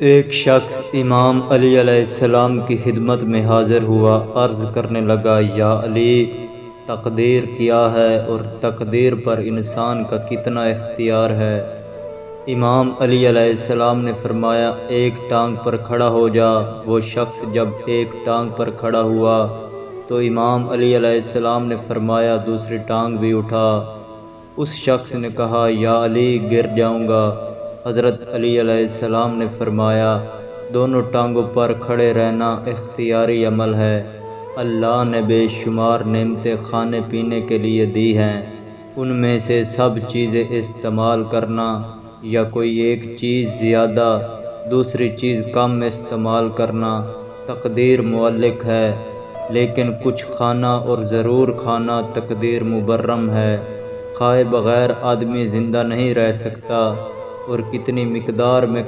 ایک شخص امام علی علیہ السلام کی خدمت میں حاضر ہوا، عرض کرنے لگا، یا علی، تقدیر کیا ہے اور تقدیر پر انسان کا کتنا اختیار ہے؟ امام علی علیہ السلام نے فرمایا، ایک ٹانگ پر کھڑا ہو جا۔ وہ شخص جب ایک ٹانگ پر کھڑا ہوا تو امام علی علیہ السلام نے فرمایا، دوسری ٹانگ بھی اٹھا۔ اس شخص نے کہا، یا علی، گر جاؤں گا۔ حضرت علی علیہ السلام نے فرمایا، دونوں ٹانگوں پر کھڑے رہنا اختیاری عمل ہے۔ اللہ نے بے شمار نعمتیں کھانے پینے کے لیے دی ہیں، ان میں سے سب چیزیں استعمال کرنا یا کوئی ایک چیز زیادہ دوسری چیز کم استعمال کرنا تقدیر معلق ہے، لیکن کچھ کھانا اور ضرور کھانا تقدیر مبرم ہے۔ کھائے بغیر آدمی زندہ نہیں رہ سکتا، اور کتنی مقدار میں